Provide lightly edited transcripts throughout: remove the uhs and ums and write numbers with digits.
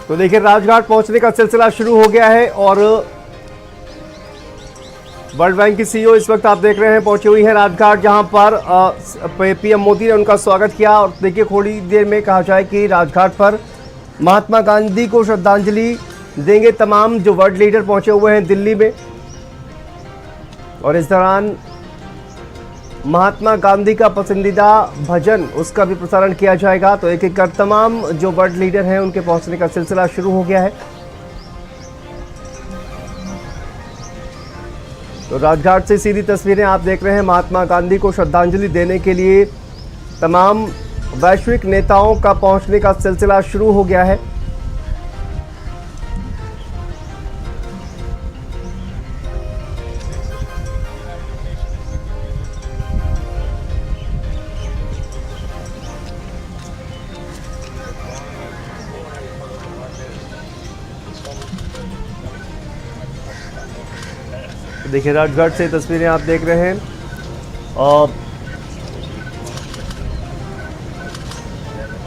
तो देखिए राजघाट पहुंचने का सिलसिला शुरू हो गया है और वर्ल्ड बैंक की सीईओ इस वक्त आप देख रहे हैं पहुंची हुई है राजघाट, जहां पर पीएम मोदी ने उनका स्वागत किया। और देखिए थोड़ी देर में कहा जाए कि राजघाट पर महात्मा गांधी को श्रद्धांजलि देंगे तमाम जो वर्ल्ड लीडर पहुंचे हुए हैं दिल्ली में। और इस दौरान महात्मा गांधी का पसंदीदा भजन उसका भी प्रसारण किया जाएगा। तो एक एक कर तमाम जो वर्ल्ड लीडर हैं उनके पहुंचने का सिलसिला शुरू हो गया है। तो राजघाट से सीधी तस्वीरें आप देख रहे हैं। महात्मा गांधी को श्रद्धांजलि देने के लिए तमाम वैश्विक नेताओं का पहुंचने का सिलसिला शुरू हो गया है। देखिए राजघाट से तस्वीरें आप देख रहे हैं और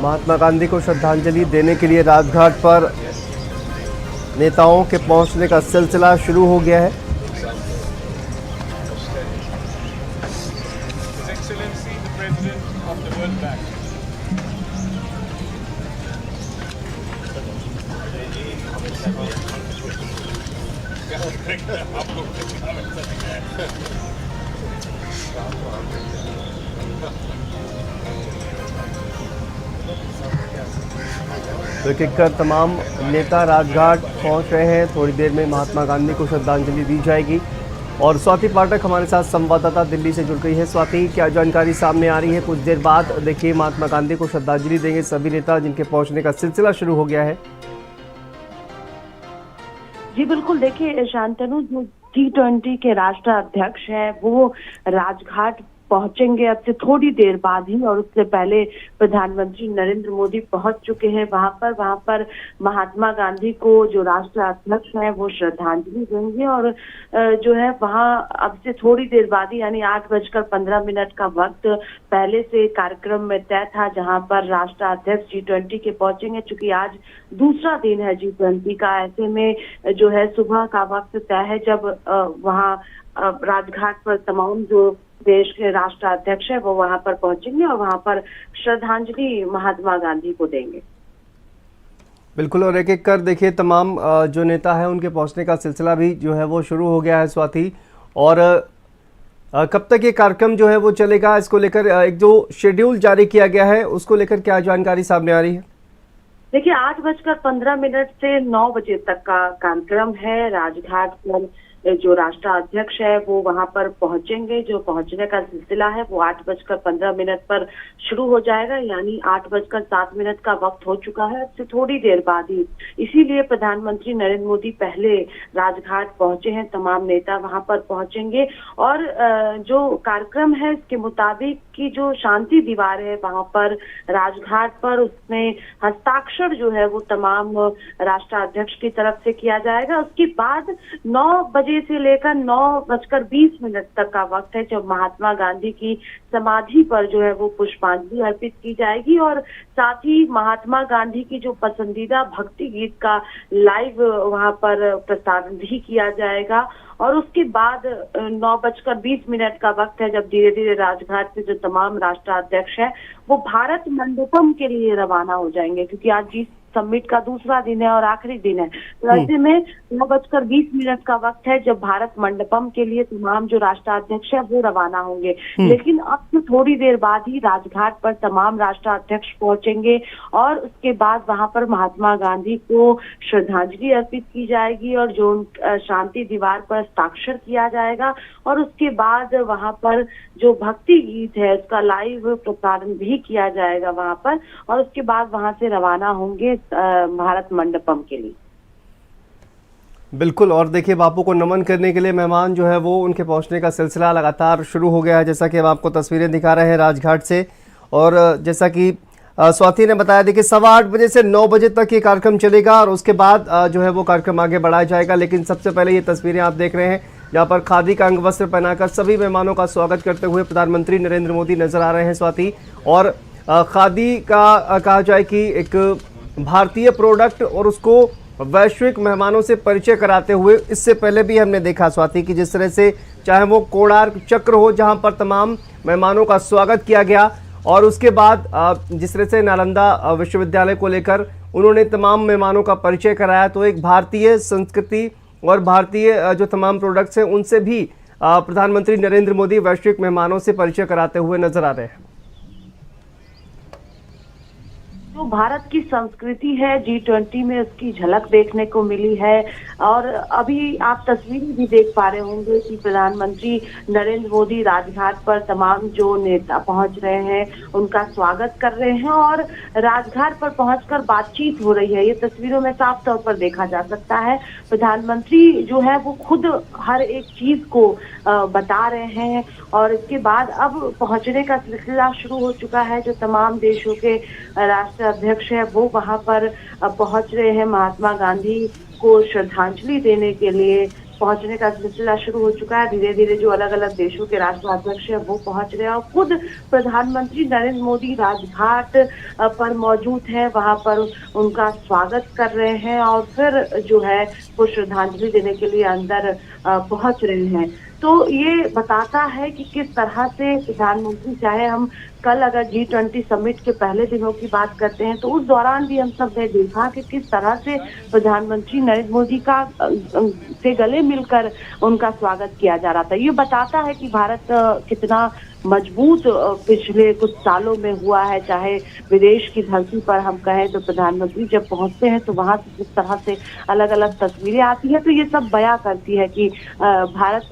महात्मा गांधी को श्रद्धांजलि देने के लिए राजघाट पर नेताओं के पहुंचने का सिलसिला शुरू हो गया है। तो एक एक कर तमाम नेता राजघाट पहुंच रहे हैं। थोड़ी देर में महात्मा गांधी को श्रद्धांजलि दी जाएगी। और स्वाति पाठक हमारे साथ संवाददाता दिल्ली से जुड़ गई है। स्वाति, क्या जानकारी सामने आ रही है? कुछ देर बाद देखिए महात्मा गांधी को श्रद्धांजलि देंगे सभी नेता, जिनके पहुंचने का सिलसिला शुरू हो गया है। जी बिल्कुल, देखिए शांतनु, जो G20 के राष्ट्र अध्यक्ष हैं वो राजघाट पहुंचेंगे अब से थोड़ी देर बाद ही। और उससे पहले प्रधानमंत्री नरेंद्र मोदी पहुंच चुके हैं वहां पर महात्मा गांधी को जो राष्ट्र अध्यक्ष हैं वो श्रद्धांजलि देंगे। और जो है वहां अब से थोड़ी देर बाद ही यानी 8:15 का वक्त पहले से कार्यक्रम में तय था, जहां पर राष्ट्र अध्यक्ष G20 के पहुंचेंगे। चूंकि आज दूसरा दिन है G20 का, ऐसे में जो है सुबह का वक्त तय है जब वहां राजघाट पर तमाम जो देश के राष्ट्र अध्यक्ष है वो वहां पर पहुंचेंगे और वहां पर श्रद्धांजलि महात्मा गांधी को देंगे। बिल्कुल, और एक एक कर देखिए तमाम जो नेता है उनके पहुंचने का सिलसिला भी जो है वो शुरू हो गया है स्वाति। और कब तक ये कार्यक्रम जो है वो चलेगा, इसको लेकर एक जो शेड्यूल जारी किया गया है उसको लेकर क्या जानकारी सामने आ रही है? देखिए 8:15 से 9 बजे तक का कार्यक्रम है। राजघाट पर जो राष्ट्र अध्यक्ष है वो वहां पर पहुंचेंगे। जो पहुंचने का सिलसिला है वो 8:15 पर शुरू हो जाएगा, यानी 8:07 का वक्त हो चुका है अब से थोड़ी देर बाद ही। इसीलिए प्रधानमंत्री नरेंद्र मोदी पहले राजघाट पहुंचे हैं, तमाम नेता वहां पर पहुंचेंगे। और जो कार्यक्रम है इसके मुताबिक की जो शांति दीवार है वहां पर राजघाट पर, उसमें हस्ताक्षर जो है वो तमाम राष्ट्र अध्यक्ष की तरफ से किया जाएगा। उसके बाद 9 बजे से लेकर 9:20 तक का वक्त है जब महात्मा गांधी की समाधि पर जो है वो पुष्पांजलि अर्पित की जाएगी। और साथ ही महात्मा गांधी की जो पसंदीदा भक्ति गीत का लाइव वहां पर प्रसारण भी किया जाएगा। और उसके बाद 9:20 का वक्त है जब धीरे धीरे राजघाट से जो तमाम राष्ट्राध्यक्ष हैं वो भारत मंडपम के लिए रवाना हो जाएंगे, क्योंकि आज जी समिट का दूसरा दिन है और आखिरी दिन है। तो ऐसे में 9:20 का वक्त है जब भारत मंडपम के लिए तमाम जो राष्ट्राध्यक्ष है वो रवाना होंगे। लेकिन अब तो थोड़ी देर बाद ही राजघाट पर तमाम राष्ट्राध्यक्ष पहुंचेंगे और उसके बाद वहां पर महात्मा गांधी को श्रद्धांजलि अर्पित की जाएगी और जो शांति दीवार पर हस्ताक्षर किया जाएगा। और उसके बाद वहां पर जो भक्ति गीत है उसका लाइव प्रसारण भी किया जाएगा वहां पर। और उसके बाद वहां से रवाना होंगे भारत मंडपम के लिए। बिल्कुल, और देखिए बापू को नमन करने के लिए मेहमान जो है वो उनके पहुंचने का सिलसिला लगातार शुरू हो गया है, जैसा कि हम आपको तस्वीरें दिखा रहे हैं राजघाट से। और जैसा कि स्वाति ने बताया, देखिए 8:15 बजे से 9 बजे तक ये कार्यक्रम चलेगा और उसके बाद जो है वो कार्यक्रम आगे बढ़ाया जाएगा। लेकिन सबसे पहले ये तस्वीरें आप देख रहे हैं जहाँ पर खादी का अंग वस्त्र पहनाकर सभी मेहमानों का स्वागत करते हुए प्रधानमंत्री नरेंद्र मोदी नजर आ रहे हैं स्वाति। और खादी का कहा जाए कि एक भारतीय प्रोडक्ट और उसको वैश्विक मेहमानों से परिचय कराते हुए। इससे पहले भी हमने देखा स्वाति कि जिस तरह से चाहे वो कोणार्क चक्र हो जहां पर तमाम मेहमानों का स्वागत किया गया, और उसके बाद जिस तरह से नालंदा विश्वविद्यालय को लेकर उन्होंने तमाम मेहमानों का परिचय कराया। तो एक भारतीय संस्कृति और भारतीय जो तमाम प्रोडक्ट्स हैं उनसे भी प्रधानमंत्री नरेंद्र मोदी वैश्विक मेहमानों से परिचय कराते हुए नजर आ रहे हैं। जो भारत की संस्कृति है G20 में उसकी झलक देखने को मिली है। और अभी आप तस्वीरें भी देख पा रहे होंगे कि प्रधानमंत्री नरेंद्र मोदी राजघाट पर तमाम जो नेता पहुंच रहे हैं उनका स्वागत कर रहे हैं और राजघाट पर पहुंचकर बातचीत हो रही है। ये तस्वीरों में साफ तौर पर देखा जा सकता है। प्रधानमंत्री जो है वो खुद हर एक चीज को बता रहे हैं और इसके बाद अब पहुंचने का सिलसिला शुरू हो चुका है। जो तमाम देशों के राष्ट्र अध्यक्ष है वो वहां पर पहुंच रहे हैं। महात्मा गांधी को श्रद्धांजलि देने के लिए पहुंचने का सिलसिला शुरू हो चुका है। धीरे धीरे जो अलग अलग देशों के राष्ट्राध्यक्ष है वो पहुंच रहे हैं और खुद प्रधानमंत्री नरेंद्र मोदी राजघाट पर मौजूद है, वहां पर उनका स्वागत कर रहे हैं और फिर जो है वो श्रद्धांजलि देने के लिए अंदर पहुंच रहे हैं। तो ये बताता है कि किस तरह से प्रधानमंत्री, चाहे हम कल अगर G20 समिट के पहले दिनों की बात करते हैं तो उस दौरान भी हम सब ने देखा कि किस तरह से प्रधानमंत्री नरेंद्र मोदी का से गले मिलकर उनका स्वागत किया जा रहा था। ये बताता है कि भारत कितना मजबूत पिछले कुछ सालों में हुआ है। चाहे विदेश की धरती पर हम कहें तो प्रधानमंत्री जब पहुंचते हैं तो वहां से किस तरह से अलग अलग तस्वीरें आती है, तो ये सब बयां करती है कि भारत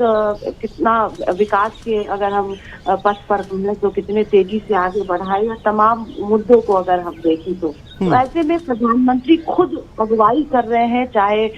कितना विकास के अगर हम पथ पर घूमें तो कितने तेजी से आगे बढ़ा है या तमाम मुद्दों को अगर हम देखें तो ऐसे में प्रधानमंत्री खुद अगुवाई कर रहे हैं। चाहे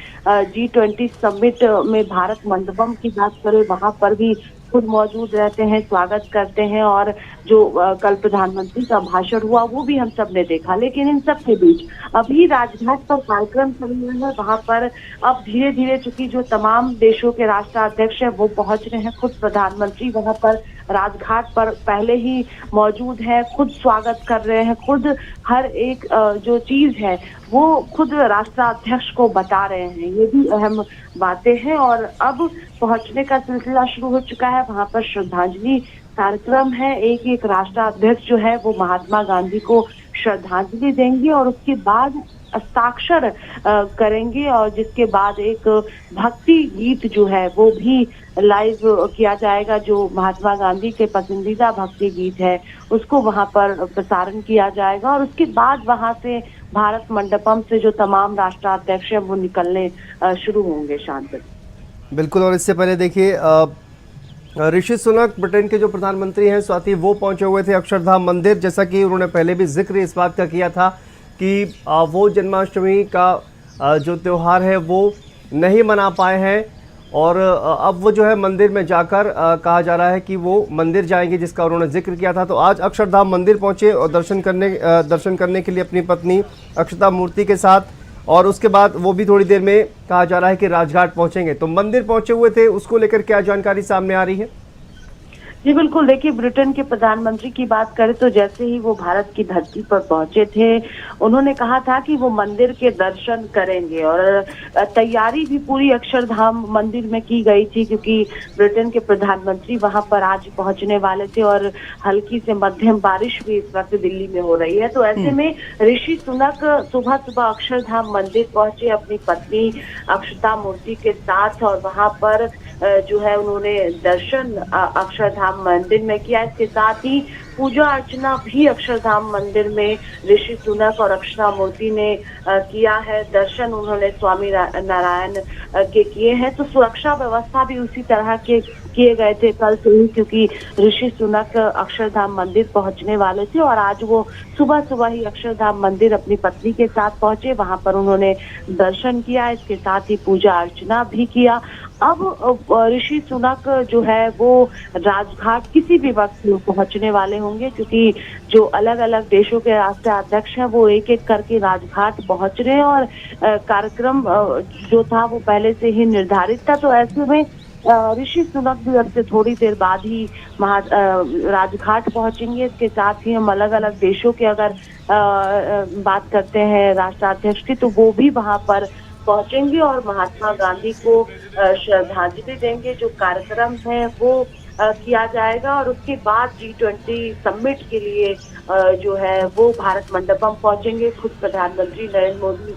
G20 समिट में भारत मंडपम की बात करें, वहां पर भी खुद मौजूद रहते हैं, स्वागत करते हैं और जो कल प्रधानमंत्री का भाषण हुआ वो भी हम सब ने देखा। लेकिन इन सब के बीच अभी राजघाट पर कार्यक्रम चल रहा है। वहां पर अब धीरे धीरे चूंकि जो तमाम देशों के राष्ट्राध्यक्ष हैं वो पहुंच रहे हैं, खुद प्रधानमंत्री वहां पर राजघाट पर पहले ही मौजूद है, खुद स्वागत कर रहे हैं, खुद हर एक जो चीज है वो खुद राष्ट्राध्यक्ष को बता रहे हैं। ये भी अहम बातें हैं और अब पहुंचने का सिलसिला शुरू हो चुका है। वहां पर श्रद्धांजलि कार्यक्रम है। एक एक राष्ट्राध्यक्ष जो है वो महात्मा गांधी को श्रद्धांजलि देंगे और उसके बाद हस्ताक्षर करेंगे और जिसके बाद एक भक्ति गीत जो है वो भी लाइव किया जाएगा। जो महात्मा गांधी के पसंदीदा भक्ति गीत है उसको वहां पर प्रसारण किया जाएगा और उसके बाद वहां से भारत मंडपम से जो तमाम राष्ट्राध्यक्ष हैं वो निकलने शुरू होंगे। शांत बिल्कुल। और इससे पहले देखिए ऋषि सुनक ब्रिटेन के जो प्रधानमंत्री हैं स्वाति, वो पहुंचे हुए थे अक्षरधाम मंदिर। जैसा कि उन्होंने पहले भी जिक्र इस बात का किया था कि वो जन्माष्टमी का जो त्यौहार है वो नहीं मना पाए हैं और अब वो जो है मंदिर में जाकर कहा जा रहा है कि वो मंदिर जाएंगे, जिसका उन्होंने जिक्र किया था। तो आज अक्षरधाम मंदिर पहुंचे और दर्शन करने के लिए अपनी पत्नी अक्षता मूर्ति के साथ, और उसके बाद वो भी थोड़ी देर में कहा जा रहा है कि राजघाट पहुंचेंगे। तो मंदिर पहुंचे हुए थे, उसको लेकर क्या जानकारी सामने आ रही है? जी बिल्कुल। देखिए, ब्रिटेन के प्रधानमंत्री की बात करें तो जैसे ही वो भारत की धरती पर पहुंचे थे उन्होंने कहा था कि वो मंदिर के दर्शन करेंगे और तैयारी भी पूरी अक्षरधाम मंदिर में की गई थी क्योंकि ब्रिटेन के प्रधानमंत्री वहां पर आज पहुंचने वाले थे और हल्की से मध्यम बारिश भी इस वक्त दिल्ली में हो रही है। तो ऐसे में ऋषि सुनक सुबह सुबह अक्षरधाम मंदिर पहुंचे अपनी पत्नी अक्षता मूर्ति के साथ और वहां पर जो है उन्होंने दर्शन अक्षरधाम मंदिर में किया। इसके साथ ही पूजा अर्चना भी अक्षरधाम मंदिर में ऋषि सुनक और अक्षता मूर्ति ने किया है। दर्शन उन्होंने स्वामी नारायण के किए हैं। तो सुरक्षा व्यवस्था भी उसी तरह के किए गए थे कल से ही क्योंकि ऋषि सुनक अक्षरधाम मंदिर पहुंचने वाले थे और आज वो सुबह सुबह ही अक्षरधाम मंदिर अपनी पत्नी के साथ पहुंचे। वहां पर उन्होंने दर्शन किया, इसके साथ ही पूजा अर्चना भी किया। अब ऋषि सुनक जो है वो राजघाट किसी भी वक्त पहुंचने वाले होंगे क्योंकि जो अलग अलग देशों के राष्ट्राध्यक्ष हैं वो एक एक करके राजघाट पहुंच रहे हैं और कार्यक्रम जो था वो पहले से ही निर्धारित था। तो ऐसे में ऋषि सुनक भी अब से थोड़ी देर बाद ही राजघाट पहुंचेंगे। इसके साथ ही हम अलग अलग देशों के अगर बात करते हैं राष्ट्राध्यक्ष की, तो वो भी वहां पर पहुंचेंगे और महात्मा गांधी को श्रद्धांजलि देंगे। जो कार्यक्रम है वो किया जाएगा और उसके बाद G20 समिट के लिए जो है वो भारत मंडपम पहुंचेंगे। खुद प्रधानमंत्री नरेंद्र मोदी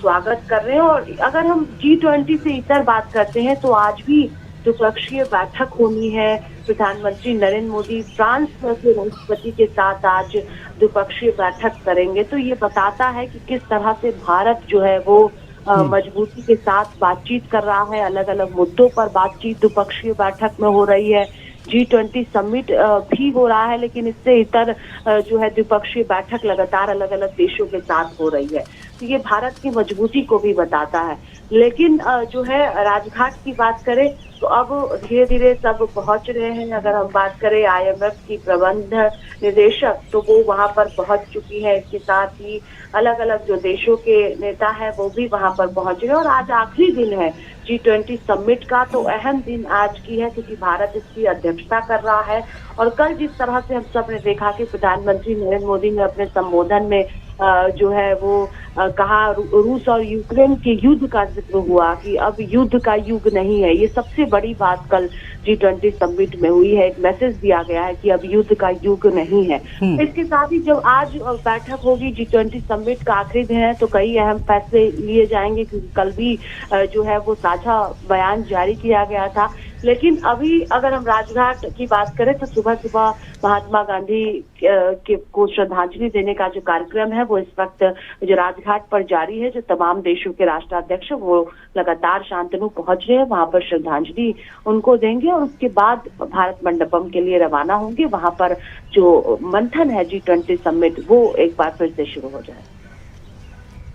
स्वागत कर रहे हैं। और अगर हम G20 से इतर बात करते हैं तो आज भी द्विपक्षीय बैठक होनी है। प्रधानमंत्री नरेंद्र मोदी फ्रांस के राष्ट्रपति के साथ आज द्विपक्षीय बैठक करेंगे। तो ये बताता है कि किस तरह से भारत जो है वो मजबूती के साथ बातचीत कर रहा है। अलग अलग मुद्दों पर बातचीत द्विपक्षीय बैठक में हो रही है। G20 समिट भी हो रहा है, लेकिन इससे इतर जो है द्विपक्षीय बैठक लगातार अलग अलग देशों के साथ हो रही है। तो ये भारत की मजबूती को भी बताता है। लेकिन जो है राजघाट की बात करें तो अब धीरे धीरे सब पहुंच रहे हैं। अगर हम बात करें IMF की प्रबंध निदेशक, तो वो वहां पर पहुंच चुकी है। इसके साथ ही अलग अलग जो देशों के नेता है वो भी वहां पर पहुंच गए। और आज आखिरी दिन है G20 समिट का, तो अहम दिन आज की है क्योंकि भारत इसकी अध्यक्षता कर रहा है। और कल जिस तरह से हम सब ने देखा कि प्रधानमंत्री नरेंद्र मोदी ने अपने संबोधन में जो है वो कहा, रूस और यूक्रेन के युद्ध का जिक्र हुआ कि अब युद्ध का युग नहीं है। ये सबसे बड़ी बात कल G20 समिट में हुई है। एक मैसेज दिया गया है कि अब युद्ध का युग नहीं है। इसके साथ ही जब आज बैठक होगी G20 समिट का आखिरी दिन है, तो कई अहम फैसले लिए जाएंगे क्योंकि कल भी जो है वो साझा बयान जारी किया गया था। लेकिन अभी अगर हम राजघाट की बात करें तो सुबह सुबह महात्मा गांधी को श्रद्धांजलि देने का जो कार्यक्रम है वो इस वक्त जो राजघाट पर जारी है। जो तमाम देशों के राष्ट्राध्यक्ष वो लगातार शांतनु पहुंच रहे हैं, वहां पर श्रद्धांजलि उनको देंगे और उसके बाद भारत मंडपम के लिए रवाना होंगे। वहां पर जो मंथन है G20 समिट वो एक बार फिर से शुरू हो जाए।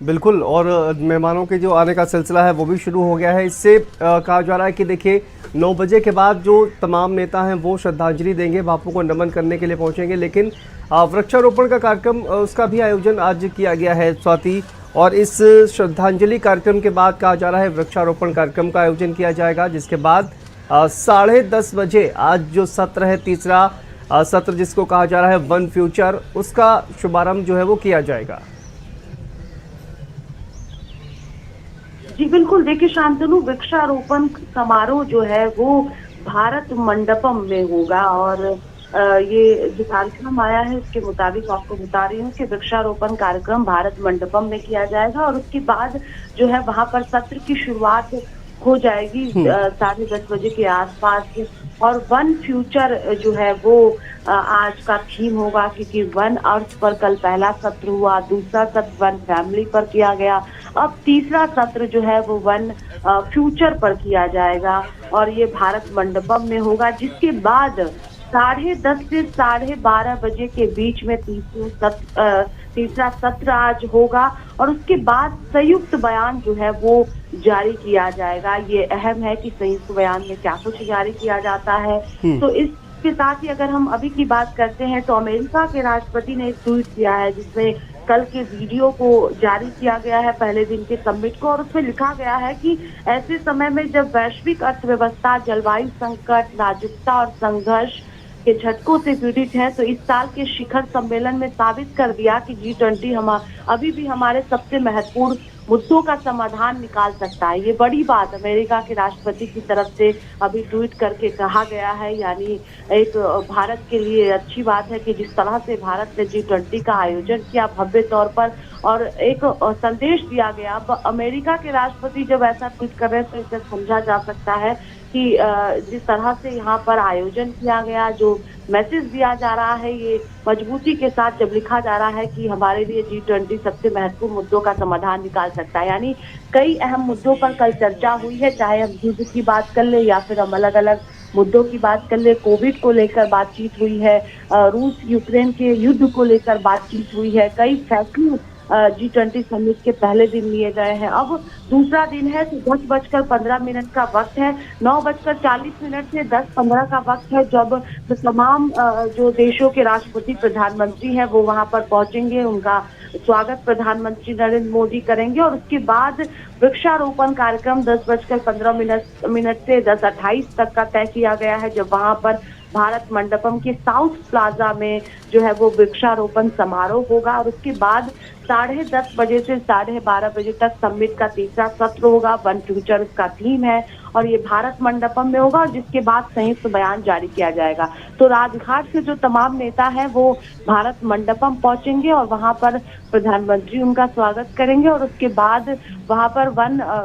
बिल्कुल, और मेहमानों के जो आने का सिलसिला है वो भी शुरू हो गया है। इससे कहा जा रहा है कि देखिए 9 बजे के बाद जो तमाम नेता हैं वो श्रद्धांजलि देंगे, बापू को नमन करने के लिए पहुंचेंगे। लेकिन वृक्षारोपण का कार्यक्रम उसका भी आयोजन आज किया गया है स्वाति, और इस श्रद्धांजलि कार्यक्रम के बाद कहा जा रहा है वृक्षारोपण कार्यक्रम का आयोजन किया जाएगा, जिसके बाद 10:30 बजे आज जो सत्र है, तीसरा सत्र जिसको कहा जा रहा है वन फ्यूचर, उसका शुभारंभ जो है वो किया जाएगा। जी बिल्कुल, देखिए शांतनु, वृक्षारोपण समारोह जो है वो भारत मंडपम में होगा। और ये जो कार्यक्रम आया है उसके मुताबिक आपको बता रही हूँ कि वृक्षारोपण कार्यक्रम भारत मंडपम में किया जाएगा और उसके बाद जो है वहां पर सत्र की शुरुआत हो जाएगी 10:30 बजे के आसपास। और वन फ्यूचर जो है वो आज का थीम होगा, क्योंकि वन अर्थ पर कल पहला सत्र हुआ, दूसरा सत्र वन फैमिली पर किया गया, अब तीसरा सत्र जो है वो वन फ्यूचर पर किया जाएगा और ये भारत मंडपम में होगा। जिसके बाद 10:30 से 12:30 बजे के बीच में तीसरा सत्र आज होगा और उसके बाद संयुक्त बयान जो है वो जारी किया जाएगा। ये अहम है कि संयुक्त बयान में क्या कुछ जारी किया जाता है। तो इसके साथ ही अगर हम अभी की बात करते हैं तो अमेरिका के राष्ट्रपति ने एक ट्वीट किया है जिसमें कल के वीडियो को जारी किया गया है पहले दिन के समिट को, और उसमें लिखा गया है कि ऐसे समय में जब वैश्विक अर्थव्यवस्था जलवायु संकट, नाजुकता और संघर्ष के झटकों से पीड़ित है, तो इस साल के शिखर सम्मेलन में साबित कर दिया कि G20 अभी भी हमारे सबसे महत्वपूर्ण मुद्दों का समाधान निकाल सकता है। ये बड़ी बात अमेरिका के राष्ट्रपति की तरफ से अभी ट्वीट करके कहा गया है। यानी एक भारत के लिए अच्छी बात है कि जिस तरह से भारत ने G20 का आयोजन किया भव्य तौर पर और एक संदेश दिया गया। अब अमेरिका के राष्ट्रपति जब ऐसा ट्वीट कर रहे हैं तो इसे समझा जा सकता है कि जिस तरह से यहाँ पर आयोजन किया गया, जो मैसेज दिया जा रहा है, ये मजबूती के साथ जब लिखा जा रहा है कि हमारे लिए G20 सबसे महत्वपूर्ण मुद्दों का समाधान निकाल सकता है। यानी कई अहम मुद्दों पर कल चर्चा हुई है, चाहे हम युद्ध की बात कर ले या फिर हम अलग अलग मुद्दों की बात कर ले। कोविड को लेकर बातचीत हुई है, रूस यूक्रेन के युद्ध को लेकर बातचीत हुई है, कई फैसले G20 समिट के पहले दिन लिए गए हैं। अब दूसरा दिन है तो 10:15 का वक्त है, 9:40 से 10:15 का वक्त है जब तमाम जो देशों के राष्ट्रपति प्रधानमंत्री हैं वो वहां पर पहुंचेंगे। उनका स्वागत प्रधानमंत्री नरेंद्र मोदी करेंगे और उसके बाद वृक्षारोपण कार्यक्रम 10:15 से 10:28 तक का तय किया गया है, जब वहां पर भारत मंडपम के साउथ प्लाजा में जो है वो वृक्षारोपण समारोह होगा और उसके बाद 10:30 बजे से 12:30 बजे तक समिट का तीसरा सत्र होगा। वन फ्यूचर इसका थीम है और ये भारत मंडपम में होगा और जिसके बाद संयुक्त बयान जारी किया जाएगा। तो राजघाट से जो तमाम नेता हैं वो भारत मंडपम पहुंचेंगे और वहां पर प्रधानमंत्री उनका स्वागत करेंगे और उसके बाद वहां पर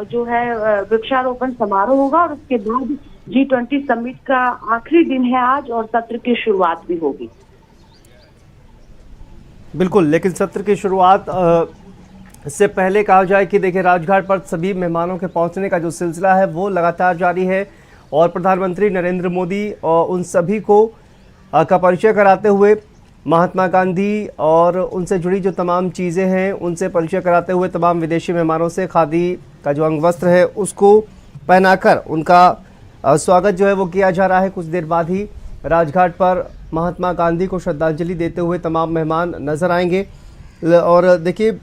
जो है वृक्षारोपण समारोह होगा और उसके बाद G20 समिट का आखिरी दिन है आज और सत्र की शुरुआत भी होगी। बिल्कुल, लेकिन सत्र की शुरुआत इससे पहले कहा जाए कि देखिए राजघाट पर सभी मेहमानों के पहुंचने का जो सिलसिला है वो लगातार जारी है और प्रधानमंत्री नरेंद्र मोदी उन सभी को का परिचय कराते हुए महात्मा गांधी और उनसे जुड़ी जो तमाम चीज़ें हैं उनसे परिचय कराते हुए तमाम विदेशी मेहमानों से खादी का जो अंग वस्त्र है उसको पहनाकर उनका स्वागत जो है वो किया जा रहा है। कुछ देर बाद ही राजघाट पर महात्मा गांधी को श्रद्धांजलि देते हुए तमाम मेहमान नजर आएंगे और देखिए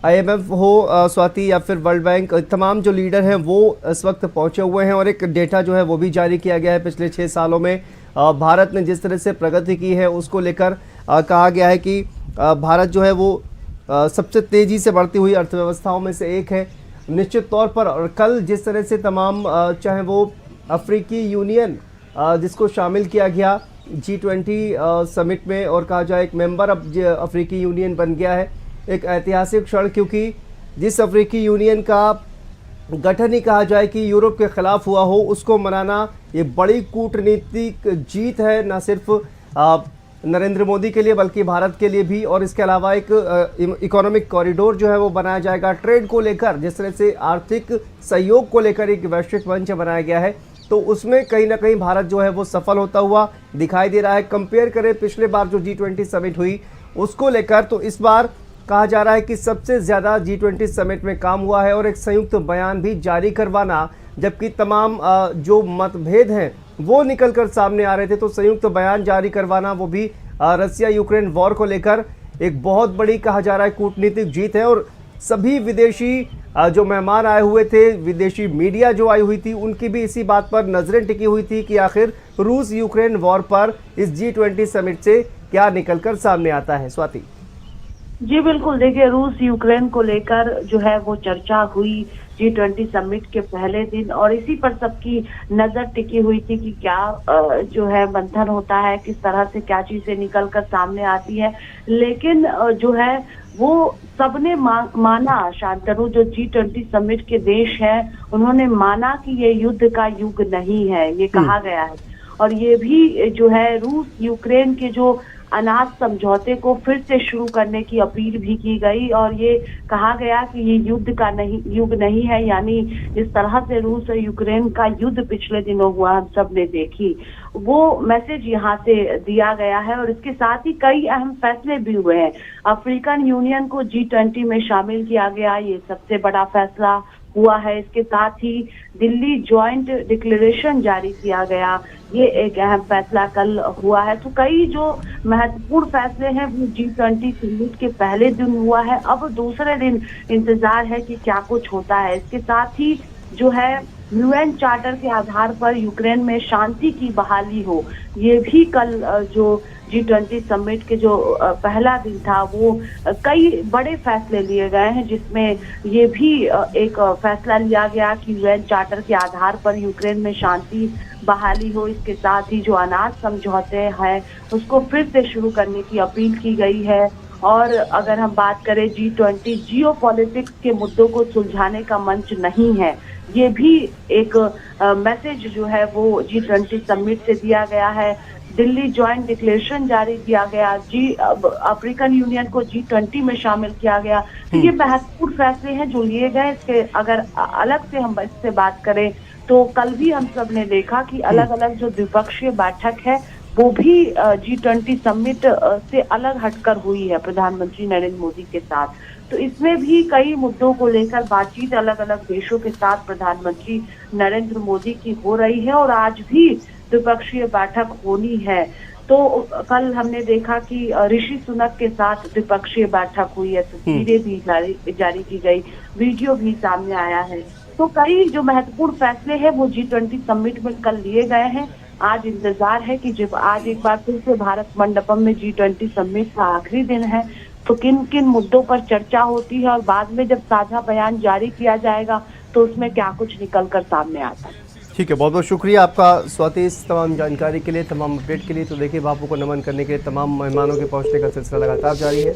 IMF हो स्वाति या फिर वर्ल्ड बैंक, तमाम जो लीडर हैं वो इस वक्त पहुंचे हुए हैं और एक डेटा जो है वो भी जारी किया गया है। पिछले 6 सालों में भारत ने जिस तरह से प्रगति की है उसको लेकर कहा गया है कि भारत जो है वो सबसे तेज़ी से बढ़ती हुई अर्थव्यवस्थाओं में से एक है निश्चित तौर पर। और कल जिस तरह से तमाम चाहे वो अफ्रीकी यूनियन जिसको शामिल किया गया G20 समिट में और कहा जाए एक मेंबर अब अफ्रीकी यूनियन बन गया है, एक ऐतिहासिक क्षण, क्योंकि जिस अफ्रीकी यूनियन का गठन ही कहा जाए कि यूरोप के खिलाफ हुआ हो उसको मनाना ये बड़ी कूटनीतिक जीत है, न सिर्फ नरेंद्र मोदी के लिए बल्कि भारत के लिए भी। और इसके अलावा एक इकोनॉमिक कॉरिडोर जो है वो बनाया जाएगा ट्रेड को लेकर, जिस तरह से आर्थिक सहयोग को लेकर एक वैश्विक मंच बनाया गया है, तो उसमें कहीं ना कहीं भारत जो है वो सफल होता हुआ दिखाई दे रहा है। कंपेयर करें पिछले बार जो G20 समिट हुई उसको लेकर, तो इस बार कहा जा रहा है कि सबसे ज़्यादा G20 समिट में काम हुआ है और एक संयुक्त बयान भी जारी करवाना, जबकि तमाम जो मतभेद हैं वो निकल कर सामने आ रहे थे, तो संयुक्त बयान जारी करवाना वो भी रसिया यूक्रेन वॉर को लेकर एक बहुत बड़ी कहा जा रहा है कूटनीतिक जीत है। और सभी विदेशी जो मेहमान आए हुए थे, विदेशी मीडिया जो आई हुई थी, उनकी भी इसी बात पर नजरें टिकी हुई थी कि आखिर रूस यूक्रेन वॉर पर इस G20 समिट से क्या निकलकर सामने आता है। स्वाति जी बिल्कुल, देखिए रूस यूक्रेन को लेकर जो है वो चर्चा हुई G20 समिट के पहले दिन और इसी पर सबकी नजर टिकी हुई थी कि क्या जो है मंथन होता है, किस तरह से क्या चीजें निकल कर सामने आती है। लेकिन जो है वो सबने माना, शांतनु जो G20 समिट के देश हैं उन्होंने माना कि ये युद्ध का युग नहीं है, ये कहा गया है। और ये भी जो है रूस यूक्रेन के जो अनाज समझौते को फिर से शुरू करने की अपील भी की गई और ये कहा गया कि ये युद्ध का युग नहीं है, यानी जिस तरह से रूस और यूक्रेन का युद्ध पिछले दिनों हुआ हम सब ने देखी, वो मैसेज यहाँ से दिया गया है। और इसके साथ ही कई अहम फैसले भी हुए हैं। अफ्रीकन यूनियन को G20 में शामिल किया गया, ये सबसे बड़ा फैसला हुआ है। इसके साथ ही दिल्ली जॉइंट डिक्लेरेशन जारी किया गया, ये एक अहम फैसला कल हुआ है। तो कई जो महत्वपूर्ण फैसले हैं वो G20 समिट के पहले दिन हुआ है। अब दूसरे दिन इंतजार है कि क्या कुछ होता है। इसके साथ ही जो है UN चार्टर के आधार पर यूक्रेन में शांति की बहाली हो, ये भी कल जो G20 समिट के जो पहला दिन था वो कई बड़े फैसले लिए गए हैं, जिसमें ये भी एक फैसला लिया गया कि UN चार्टर के आधार पर यूक्रेन में शांति बहाली हो। इसके साथ ही जो अनाज समझौते हैं उसको फिर से शुरू करने की अपील की गई है। और अगर हम बात करें G20 जियोपॉलिटिक्स के मुद्दों को सुलझाने का मंच नहीं है, ये भी एक मैसेज जो है वो G20 समिट से दिया गया है। दिल्ली जॉइंट डिक्लेरेशन जारी किया गया, अफ्रीकन यूनियन को G20 में शामिल किया गया। तो ये महत्वपूर्ण फैसले हैं जो लिए गए। इसके अगर अलग से हम इससे बात करें तो कल भी हम सब ने देखा कि अलग अलग जो द्विपक्षीय बैठक है वो भी G20 समिट से अलग हटकर हुई है प्रधानमंत्री नरेंद्र मोदी के साथ। तो इसमें भी कई मुद्दों को लेकर बातचीत अलग अलग देशों के साथ प्रधानमंत्री नरेंद्र मोदी की हो रही है। और आज भी द्विपक्षीय बैठक होनी है। तो कल हमने देखा कि ऋषि सुनक के साथ द्विपक्षीय बैठक हुई है, तस्वीरें भी जारी की गई, वीडियो भी सामने आया है। तो कई जो महत्वपूर्ण फैसले हैं वो G20 समिट में कल लिए गए हैं। आज इंतजार है कि जब आज एक बार फिर से भारत मंडपम में G20 समिट का आखिरी दिन है, तो किन किन मुद्दों पर चर्चा होती है और बाद में जब साझा बयान जारी किया जाएगा तो उसमें क्या कुछ निकल कर सामने आता है। ठीक है, बहुत बहुत शुक्रिया आपका स्वाति, इस तमाम जानकारी के लिए, तमाम अपडेट के लिए। तो देखिए, बापू को नमन करने के लिए तमाम मेहमानों के पहुंचने का सिलसिला लगातार जारी है।